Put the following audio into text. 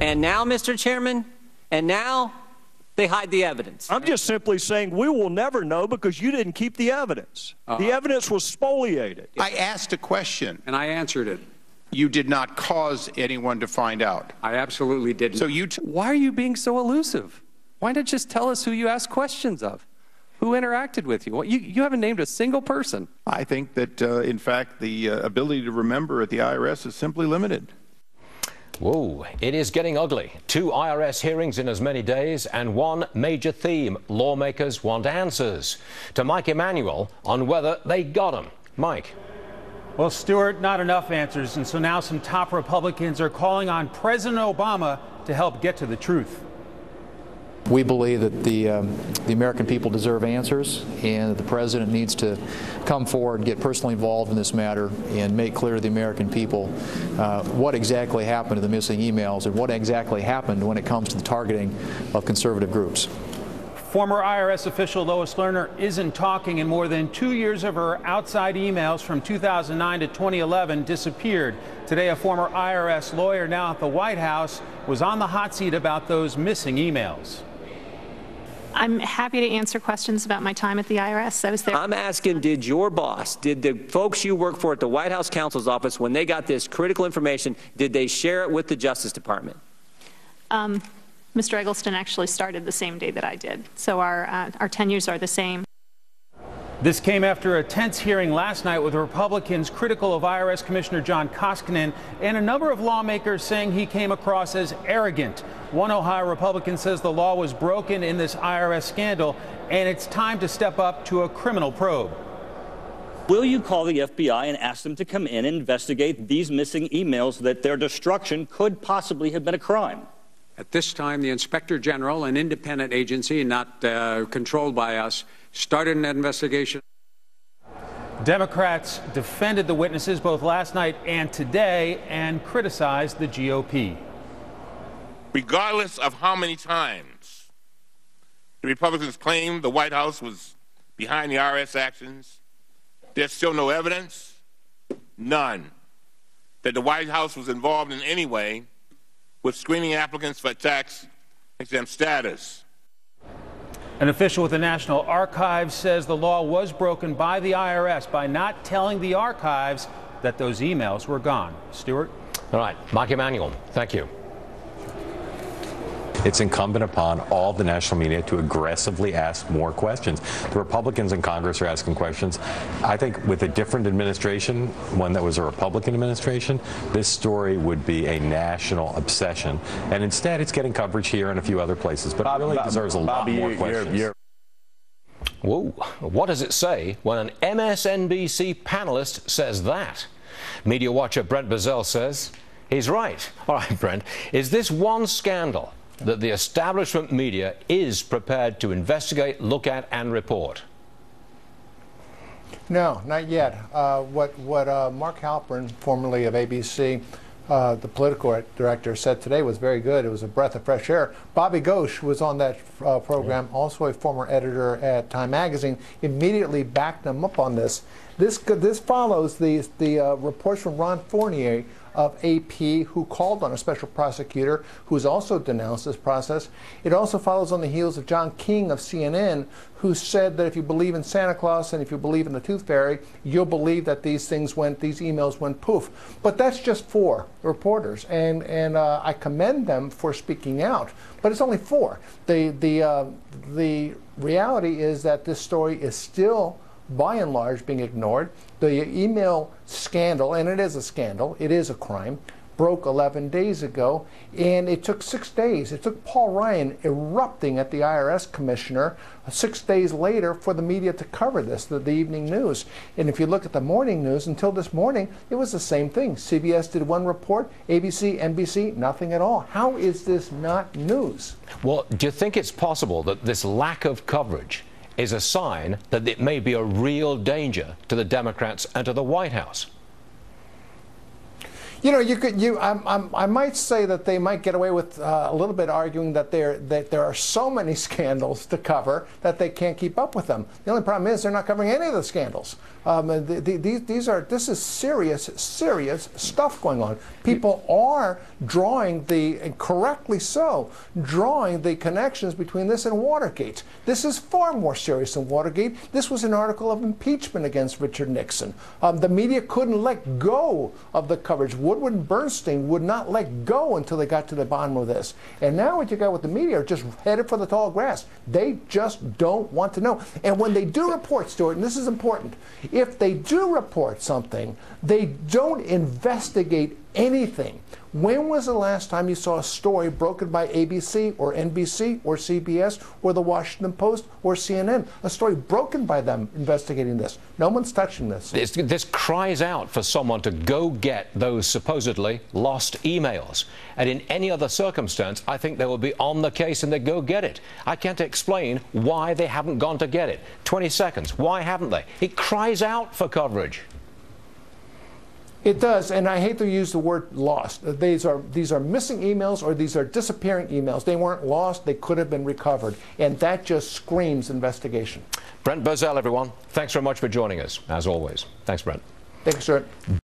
And now, Mr. Chairman, and now they hide the evidence. I'm just simply saying we will never know because you didn't keep the evidence. The evidence was spoliated. I asked a question. And I answered it. You did not cause anyone to find out. I absolutely didn't. So you Why are you being so elusive? Why not just tell us who you asked questions of? Who interacted with you? Well, you haven't named a single person. I think that, in fact, the ability to remember at the IRS is simply limited. Whoa, it is getting ugly. 2 IRS hearings in as many days and one major theme. Lawmakers want answers. To Mike Emanuel on whether they got them. Mike. Well, Stuart, not enough answers, and so now some top Republicans are calling on President Obama to help get to the truth. We believe that the American people deserve answers, and that the president needs to come forward, get personally involved in this matter, and make clear to the American people what exactly happened to the missing emails and what exactly happened when it comes to the targeting of conservative groups. Former IRS official Lois Lerner isn't talking, and more than 2 years of her outside emails from 2009 to 2011 disappeared. Today, a former IRS lawyer now at the White House was on the hot seat about those missing emails. I'm happy to answer questions about my time at the IRS. I was there. I'm asking, did your boss, did the folks you work for at the White House counsel's office, when they got this critical information, did they share it with the Justice Department? Mr. Eggleston actually started the same day that I did, so our tenures are the same. This came after a tense hearing last night with Republicans critical of IRS Commissioner John Koskinen and a number of lawmakers saying he came across as arrogant. One Ohio Republican says the law was broken in this IRS scandal and it's time to step up to a criminal probe. Will you call the FBI and ask them to come in and investigate these missing emails, that their destruction could possibly have been a crime? At this time, the Inspector General, an independent agency not controlled by us, started an investigation. Democrats defended the witnesses both last night and today and criticized the GOP. Regardless of how many times the Republicans claimed the White House was behind the IRS actions, there's still no evidence, none, that the White House was involved in any way with screening applicants for tax-exempt status. An official with the National Archives says the law was broken by the IRS by not telling the archives that those emails were gone. Stuart? All right, Mike Emanuel, thank you. It's incumbent upon all the national media to aggressively ask more questions. The Republicans in Congress are asking questions. I think with a different administration, one that was a Republican administration, this story would be a national obsession. And instead, it's getting coverage here and a few other places. But it really deserves a lot more questions. Whoa, what does it say when an MSNBC panelist says that? Media watcher Brent Bozell says he's right. All right, Brent, is this one scandal that the establishment media is prepared to investigate, look at, and report? No, not yet. What Mark Halperin, formerly of ABC, the political director, said today was very good. It was a breath of fresh air. Bobby Ghosh was on that program, also a former editor at Time Magazine, immediately backed them up on this. This follows the reports from Ron Fournier of AP, who called on a special prosecutor who's also denounced this process. It also follows on the heels of John King of CNN, who said that if you believe in Santa Claus and if you believe in the Tooth Fairy, you'll believe that these emails went poof. But that's just 4 reporters, and I commend them for speaking out. But it's only 4. The reality is that this story is still, by and large, being ignored. The email scandal, and it is a scandal, it is a crime, broke 11 days ago, and it took 6 days. It took Paul Ryan erupting at the IRS commissioner 6 days later for the media to cover this, the evening news. And if you look at the morning news, until this morning, it was the same thing. CBS did one report, ABC, NBC, nothing at all. How is this not news? Well, do you think it's possible that this lack of coverage is a sign that it may be a real danger to the Democrats and to the White House? You know, I might say that they might get away with a little bit arguing that there are so many scandals to cover that they can't keep up with them. The only problem is they're not covering any of the scandals. This is serious stuff going on. People are drawing and correctly so, drawing the connections between this and Watergate. This is far more serious than Watergate. This was an article of impeachment against Richard Nixon. The media couldn't let go of the coverage. Woodward and Bernstein would not let go until they got to the bottom of this. And now what you got with the media are just headed for the tall grass. They just don't want to know. And when they do report, Stuart, and this is important, if they do report something, they don't investigate anything. When was the last time you saw a story broken by ABC or NBC or CBS or the Washington Post or CNN? A story broken by them investigating this. No one's touching this. This cries out for someone to go get those supposedly lost emails. And in any other circumstance, I think they will be on the case and they go get it. I can't explain why they haven't gone to get it. 20 seconds. Why haven't they? It cries out for coverage. It does, and I hate to use the word lost. These are missing emails or these are disappearing emails. They weren't lost. They could have been recovered, and that just screams investigation. Brent Bozell, everyone. Thanks very much for joining us, as always. Thanks, Brent. Thanks, Stuart.